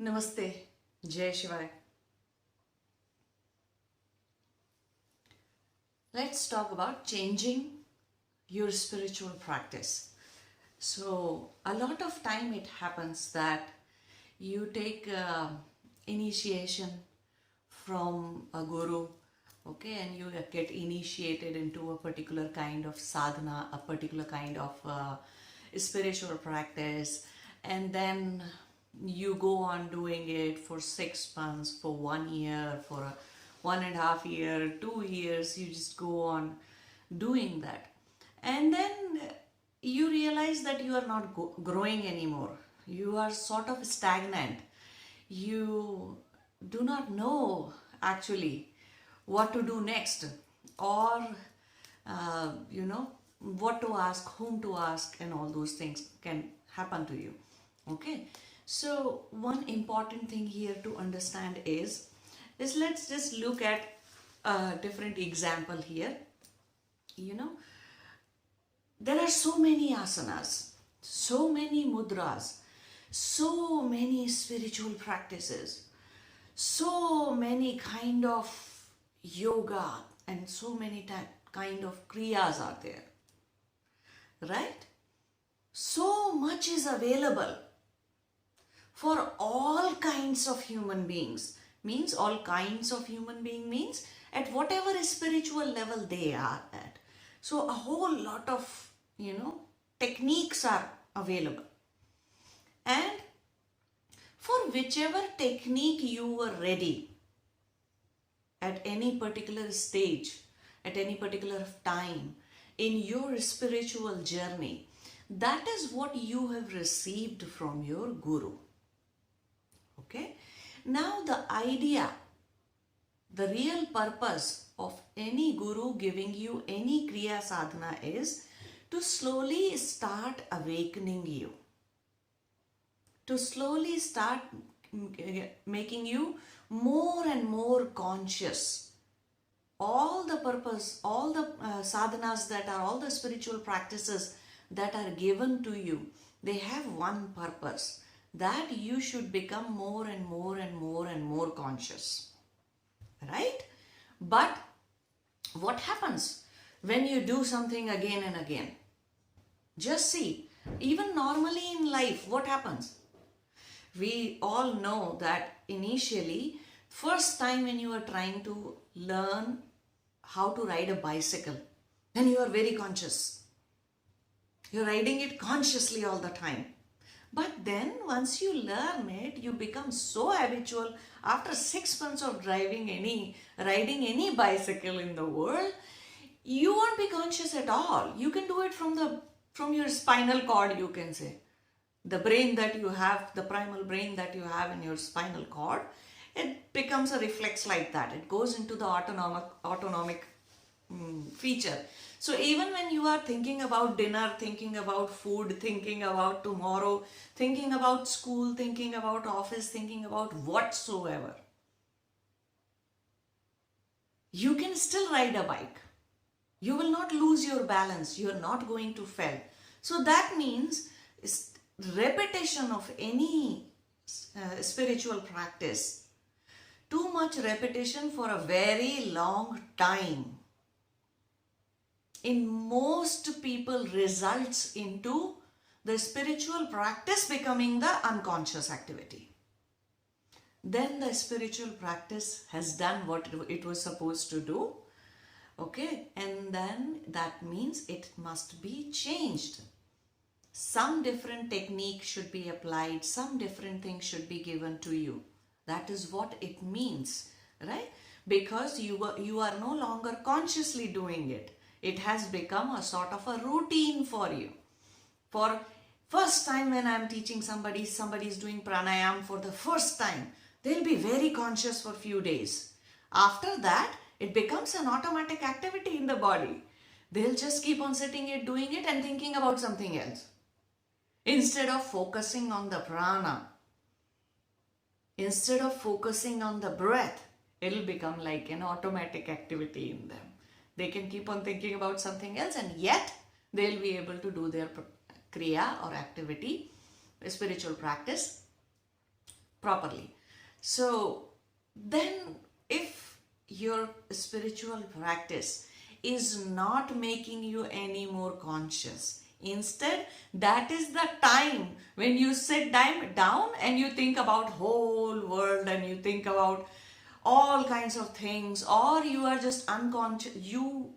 Namaste, Jai Shiva. Let's talk about changing your spiritual practice. So, a lot of time it happens that you take initiation from a guru, okay, and you get initiated into a particular kind of sadhana, a particular kind of spiritual practice, and then you go on doing it for 6 months, for 1 year, for 1.5 years, 2 years. You just go on doing that, and then you realize that you are not growing anymore. You are sort of stagnant. You do not know actually what to do next, or what to ask, whom to ask, and all those things can happen to you. Okay, so one important thing here to understand is let's just look at a different example here. There are so many asanas, so many mudras, so many spiritual practices, so many kind of yoga, and so many kind of kriyas are there, right? So much is available for all kinds of human beings. Means all kinds of human being means at whatever spiritual level they are at. So a whole lot of techniques are available, and for whichever technique you were ready at any particular stage, at any particular time in your spiritual journey, that is what you have received from your guru. Okay, now the idea, the real purpose of any guru giving you any kriya sadhana is to slowly start awakening you, to slowly start making you more and more conscious. All the purpose, all the sadhanas that are, all the spiritual practices that are given to you, they have one purpose, that you should become more and more and more and more conscious, right? But what happens when you do something again and again? Just see, even normally in life, what happens? We all know that initially, first time when you are trying to learn how to ride a bicycle, then you are very conscious. You're riding it consciously all the time. But then once you learn it, you become so habitual. After 6 months of riding any bicycle in the world, you won't be conscious at all. You can do it from your spinal cord, you can say. The brain that you have, the primal brain that you have in your spinal cord, it becomes a reflex like that. It goes into the autonomic feature. So even when you are thinking about dinner, thinking about food, thinking about tomorrow, thinking about school, thinking about office, thinking about whatsoever, you can still ride a bike. You will not lose your balance. You are not going to fail. So that means repetition of any spiritual practice, too much repetition for a very long time, in most people results into the spiritual practice becoming the unconscious activity. Then the spiritual practice has done what it was supposed to do. Okay, and then that means it must be changed. Some different technique should be applied, some different things should be given to you. That is what it means, right? Because you are no longer consciously doing it. It has become a sort of a routine for you. For first time when I am teaching somebody is doing pranayama for the first time, they'll be very conscious for a few days. After that, it becomes an automatic activity in the body. They'll just keep on sitting it, doing it, and thinking about something else. Instead of focusing on the prana, instead of focusing on the breath, it'll become like an automatic activity in them. They can keep on thinking about something else, and yet they'll be able to do their kriya or activity, spiritual practice, properly. So then if your spiritual practice is not making you any more conscious, instead that is the time when you sit down and you think about whole world and you think about all kinds of things, or you are just unconscious, you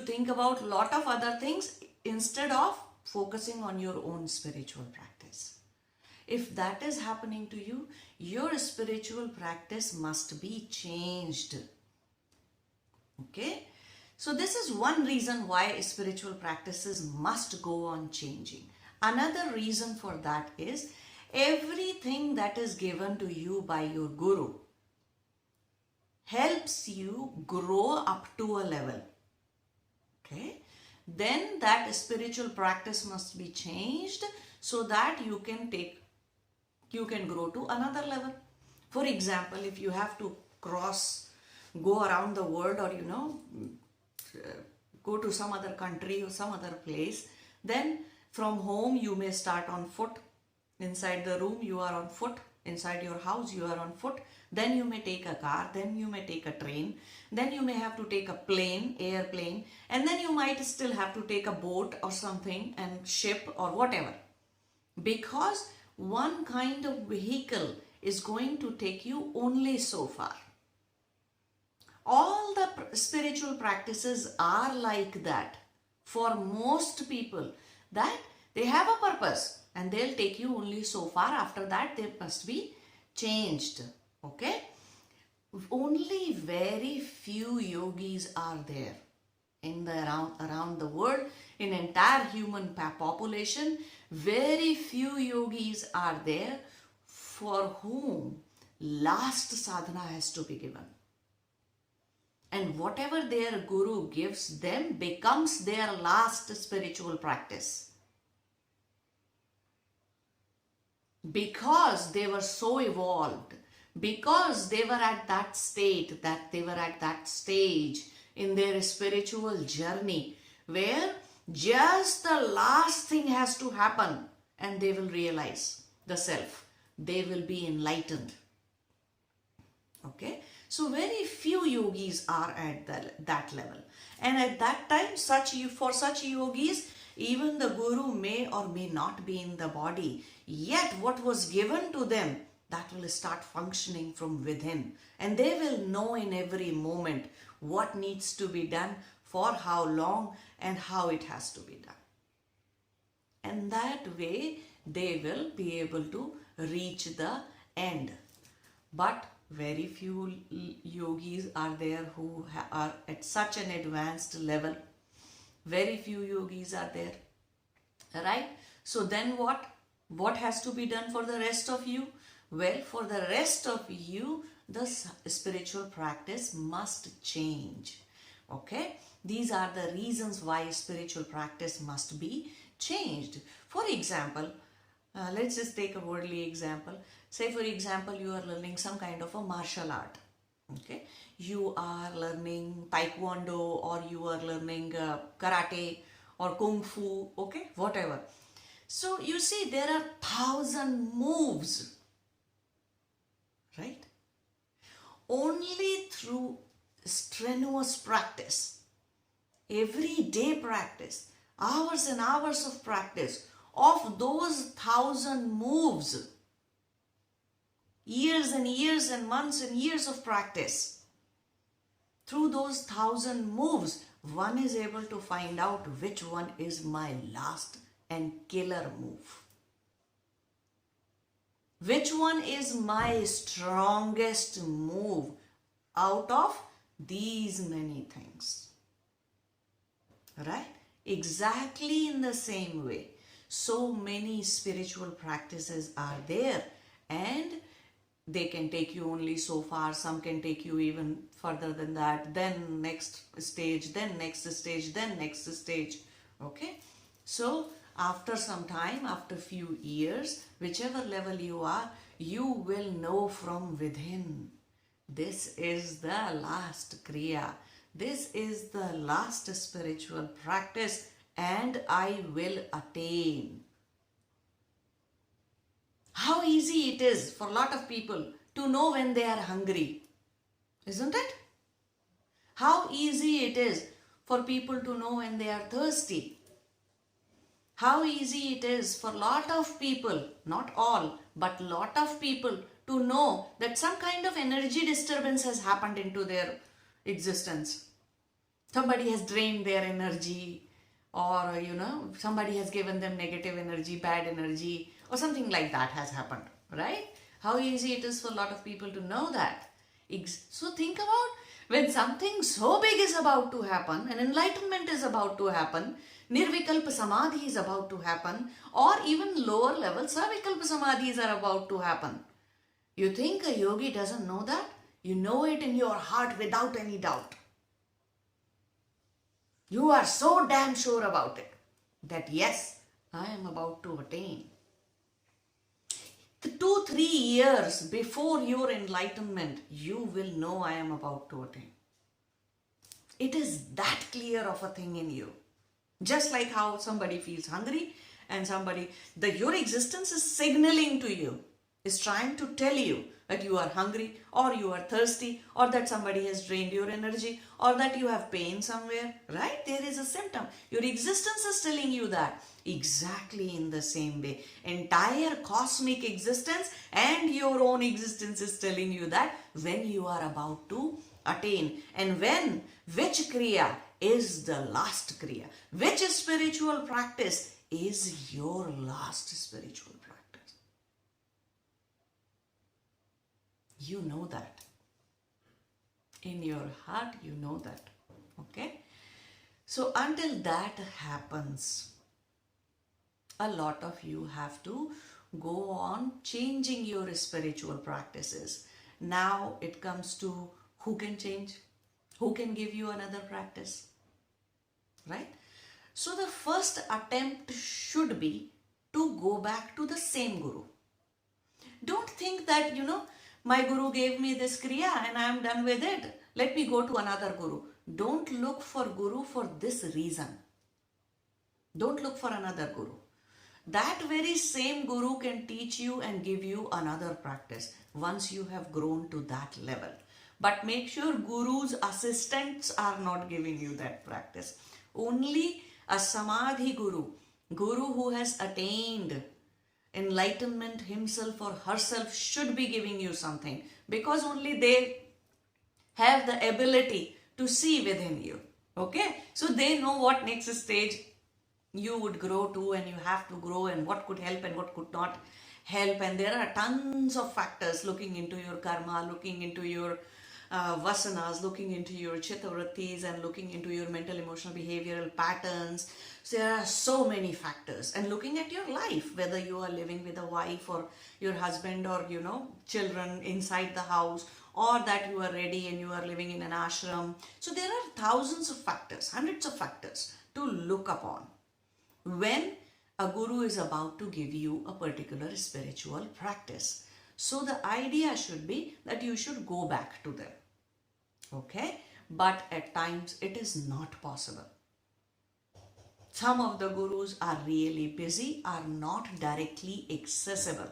think about lot of other things instead of focusing on your own spiritual practice. If that is happening to you, your spiritual practice must be changed. Okay? So this is one reason why spiritual practices must go on changing. Another reason for that is everything that is given to you by your guru helps you grow up to a level. Okay? Then that spiritual practice must be changed so that you can grow to another level. For example, if you have to go around the world, or go to some other country or some other place, then from home you may start on foot. Inside the room you are on foot. Inside your house you are on foot. Then you may take a car, then you may take a train, then you may have to take a airplane, and then you might still have to take a boat or something, and ship or whatever. Because one kind of vehicle is going to take you only so far. All the spiritual practices are like that for most people, that they have a purpose and they'll take you only so far. After that they must be changed. Okay? Only very few yogis are there in around the world. In entire human population, very few yogis are there for whom last sadhana has to be given. And whatever their guru gives them becomes their last spiritual practice. Because they were so evolved, because they were at that state, they were at that stage in their spiritual journey where just the last thing has to happen and they will realize the self. They will be enlightened. Okay? So very few yogis are at that level. And at that time, for such yogis, even the guru may or may not be in the body. Yet what was given to them, that will start functioning from within. And they will know in every moment what needs to be done, for how long, and how it has to be done. And that way they will be able to reach the end. But very few yogis are there who are at such an advanced level. Very few yogis are there. Right? So then what? What has to be done for the rest of you? Well, for the rest of you, the spiritual practice must change. Okay? These are the reasons why spiritual practice must be changed. For example, let's just take a worldly example. Say, for example, you are learning some kind of a martial art. Okay? You are learning taekwondo, or you are learning karate or kung fu. Okay? Whatever. So you see, there are 1,000 moves. Right? Only through strenuous practice, everyday practice, hours and hours of practice of those 1,000 moves, years and years and months and years of practice, through those 1,000 moves, one is able to find out which one is my last and killer move. Which one is my strongest move out of these many things? Right? Exactly in the same way. So many spiritual practices are there, and they can take you only so far. Some can take you even further than that. Then next stage, then next stage, then next stage. Okay? So after some time, after few years, whichever level you are, you will know from within. This is the last Kriya. This is the last spiritual practice, and I will attain. How easy it is for a lot of people to know when they are hungry, isn't it? How easy it is for people to know when they are thirsty. How easy it is for a lot of people, not all, but lot of people to know that some kind of energy disturbance has happened into their existence. Somebody has drained their energy, or somebody has given them negative energy, bad energy, or something like that has happened, right? How easy it is for a lot of people to know that. So think about when something so big is about to happen, an enlightenment is about to happen, nirvikalpa samadhi is about to happen, or even lower level savikalpa samadhis are about to happen. You think a yogi doesn't know that? You know it in your heart without any doubt. You are so damn sure about it that yes, I am about to attain. 2-3 years before your enlightenment, you will know I am about to attain. It is that clear of a thing in you. Just like how somebody feels hungry and your existence is signaling to you, is trying to tell you that you are hungry or you are thirsty or that somebody has drained your energy or that you have pain somewhere, right? There is a symptom. Your existence is telling you that. Exactly in the same way, entire cosmic existence and your own existence is telling you that when you are about to attain, and which kriya is the last kriya, which spiritual practice is your last spiritual practice. You know that. In your heart, you know that. Okay? So until that happens, a lot of you have to go on changing your spiritual practices. Now it comes to who can change, who can give you another practice, right? So the first attempt should be to go back to the same guru. Don't think that, my guru gave me this kriya and I am done with it. Let me go to another guru. Don't look for guru for this reason. Don't look for another guru. That very same guru can teach you and give you another practice once you have grown to that level. But make sure guru's assistants are not giving you that practice. Only a samadhi guru who has attained enlightenment himself or herself should be giving you something, because only they have the ability to see within you. Okay? So they know what next stage you would grow to and you have to grow, and what could help and what could not help. And there are tons of factors looking into your karma, looking into your vasanas, looking into your chittavrittis, and looking into your mental emotional behavioral patterns. So there are so many factors, and looking at your life, whether you are living with a wife or your husband or children inside the house, or that you are ready and you are living in an ashram. So there are thousands of factors, hundreds of factors to look upon when a guru is about to give you a particular spiritual practice. So the idea should be that you should go back to them. Okay? But at times it is not possible. Some of the gurus are really busy, are not directly accessible.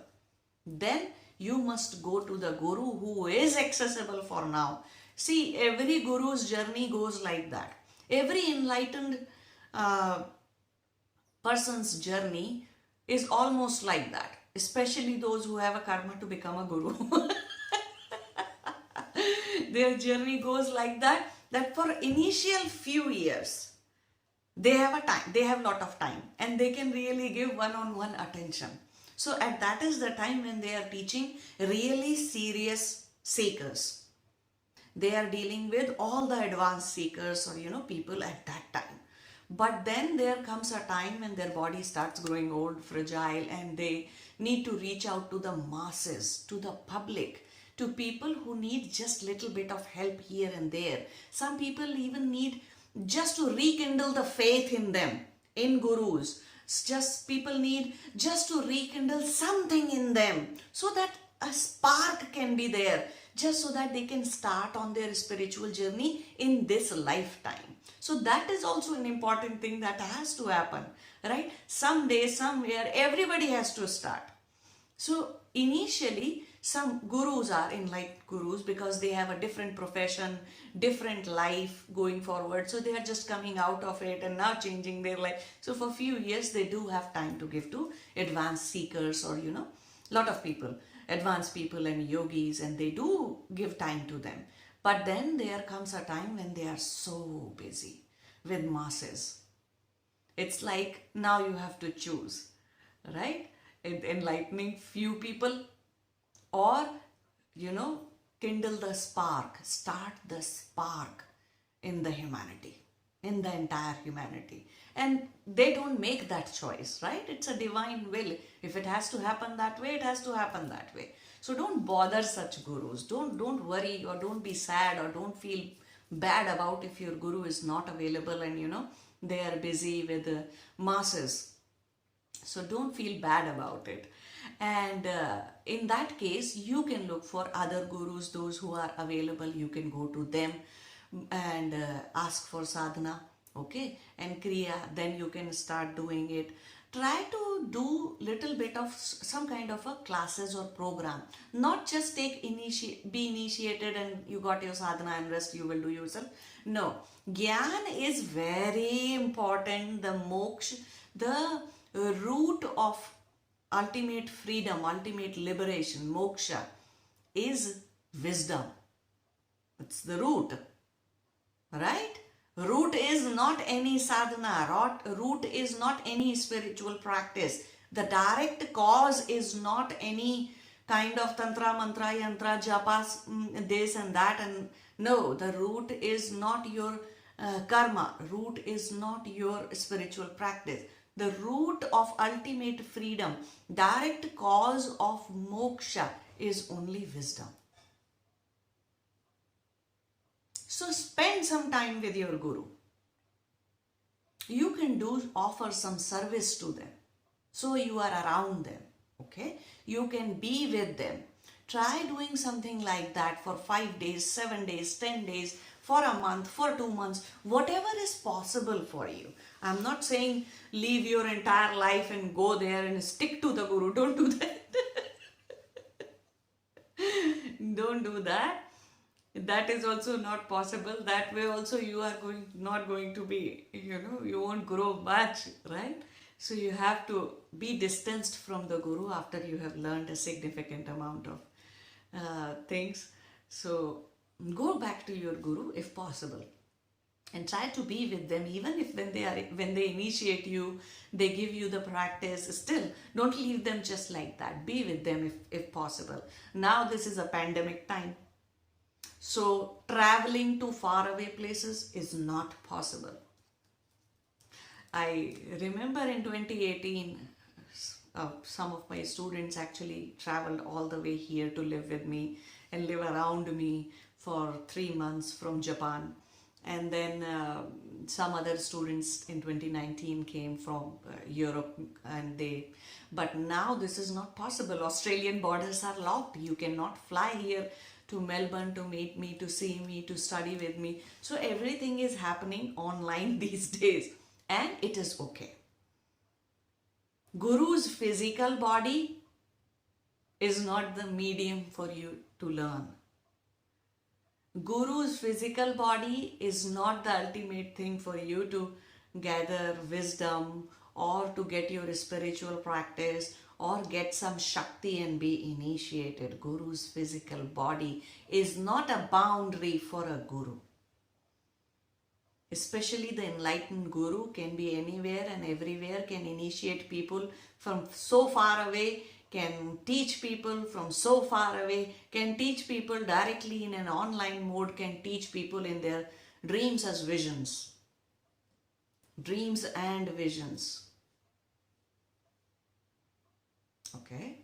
Then you must go to the guru who is accessible for now. See, every guru's journey goes like that. Every enlightened person's journey is almost like that, especially those who have a karma to become a guru. Their journey goes like that for initial few years, they have a lot of time, and they can really give one-on-one attention. So that is the time when they are teaching really serious seekers. They are dealing with all the advanced seekers or people at that time. But then there comes a time when their body starts growing old, fragile, and they need to reach out to the masses, to the public, to people who need just little bit of help here and there. Some people even need just to rekindle the faith in them, in gurus. People need just to rekindle something in them so that a spark can be there, just so that they can start on their spiritual journey in this lifetime. So that is also an important thing that has to happen, right? Someday, somewhere, everybody has to start. So initially, some gurus are enlightened gurus because they have a different profession, different life going forward. So they are just coming out of it and now changing their life. So for a few years, they do have time to give to advanced seekers or, lot of people, advanced people and yogis, and they do give time to them. But then there comes a time when they are so busy with masses. It's like now you have to choose, right? Enlightening few people, or kindle the spark, start the spark in the humanity, in the entire humanity. And they don't make that choice, right? It's a divine will. If it has to happen that way, it has to happen that way. So don't bother such gurus. Don't worry, or don't be sad, or don't feel bad about if your guru is not available and they are busy with the masses. So don't feel bad about it. And in that case, you can look for other gurus, those who are available. You can go to them and ask for sadhana, okay, and kriya. Then you can start doing it. Try to do little bit of some kind of a classes or program. Not just be initiated and you got your sadhana and rest you will do yourself. No, Gyan is very important. The moksha, the root of ultimate freedom, ultimate liberation, moksha, is wisdom. It's the root, right? Root is not any sadhana, root is not any spiritual practice. The direct cause is not any kind of tantra, mantra, yantra, japas, this and that. And no, the root is not your karma. Root is not your spiritual practice. The root of ultimate freedom, direct cause of moksha, is only wisdom. So spend some time with your guru. You can offer some service to them. So you are around them, okay? You can be with them. Try doing something like that for 5 days, 7 days, 10 days, for a month, for 2 months, whatever is possible for you. I'm not saying leave your entire life and go there and stick to the guru. Don't do that. Don't do that. That is also not possible. That way also you are not going to be, you won't grow much, right? So you have to be distanced from the guru after you have learned a significant amount of things. So go back to your guru if possible, and try to be with them. Even if when they initiate you, they give you the practice, still don't leave them just like that. Be with them if possible. Now this is a pandemic time, so traveling to faraway places is not possible. I remember in 2018, some of my students actually traveled all the way here to live with me and live around me for 3 months from Japan. And then some other students in 2019 came from Europe, but now this is not possible. Australian borders are locked. You cannot fly here to Melbourne to meet me, to see me, to study with me. So everything is happening online these days, and it is okay. Guru's physical body is not the medium for you to learn. Guru's physical body is not the ultimate thing for you to gather wisdom or to get your spiritual practice or get some Shakti and be initiated. Guru's physical body is not a boundary for a guru. Especially the enlightened guru can be anywhere and everywhere, can initiate people from so far away, can teach people from so far away, can teach people directly in an online mode, can teach people in their dreams as visions. Dreams and visions. Okay?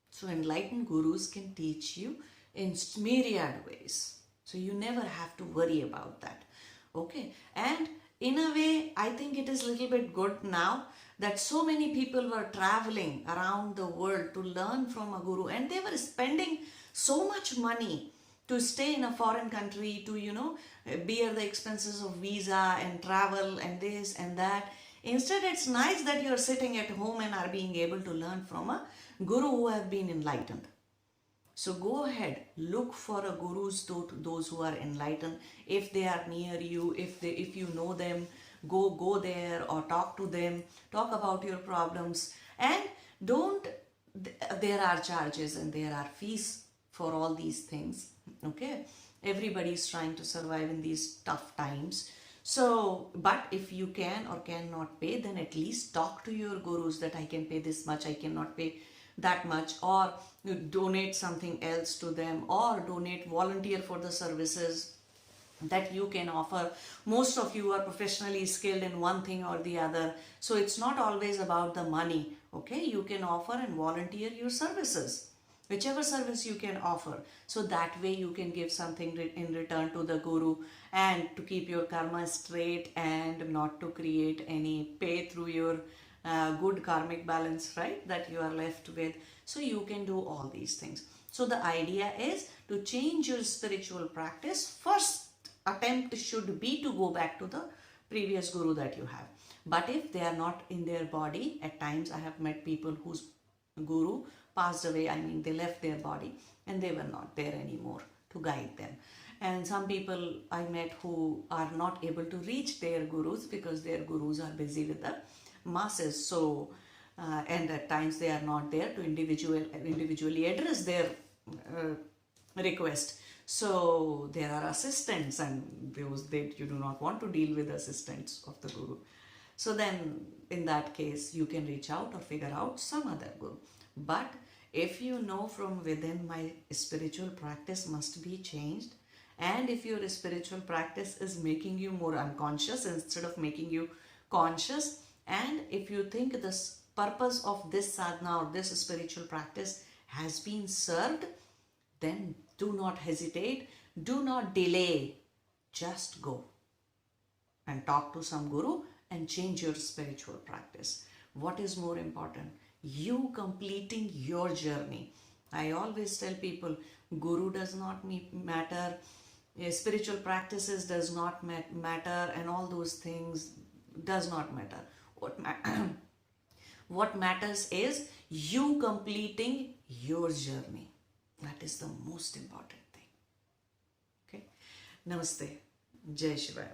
So enlightened gurus can teach you in myriad ways. So you never have to worry about that. Okay? And in a way, I think it is a little bit good now that so many people were traveling around the world to learn from a guru, and they were spending so much money to stay in a foreign country, to, bear the expenses of visa and travel and this and that. Instead, it's nice that you're sitting at home and are being able to learn from a guru who have been enlightened. So go ahead, look for a gurus, those who are enlightened. If they are near you, if you know them, go there or talk to them, talk about your problems, and don't. There are charges and there are fees for all these things. Okay, everybody is trying to survive in these tough times. So, but if you can or cannot pay, then at least talk to your gurus that I can pay this much, I cannot pay that much, or you donate something else to them, or donate, volunteer for the services that you can offer. Most of you are professionally skilled in one thing or the other, so it's not always about the money. Okay, you can offer and volunteer your services, whichever service you can offer, so that way you can give something in return to the guru, and to keep your karma straight and not to create any pay through your good karmic balance, right, that you are left with. So you can do all these things. So the idea is to change your spiritual practice. First attempt should be to go back to the previous guru that you have. But if they are not in their body, at times I have met people whose guru passed away, I mean they left their body and they were not there anymore to guide them. And some people I met who are not able to reach their gurus because their gurus are busy with the masses. So and at times they are not there to individually address their request. So there are assistants, and those that you do not want to deal with assistants of the guru. So then in that case you can reach out or figure out some other guru. But if you know from within, my spiritual practice must be changed, and if your spiritual practice is making you more unconscious instead of making you conscious, and if you think this purpose of this sadhana or this spiritual practice has been served, then do not hesitate, do not delay, just go and talk to some guru and change your spiritual practice. What is more important? You completing your journey. I always tell people, guru does not matter, spiritual practices does not matter, and all those things does not matter. What matters is you completing your journey. That is the most important thing. Okay. Namaste. Jai Shiva.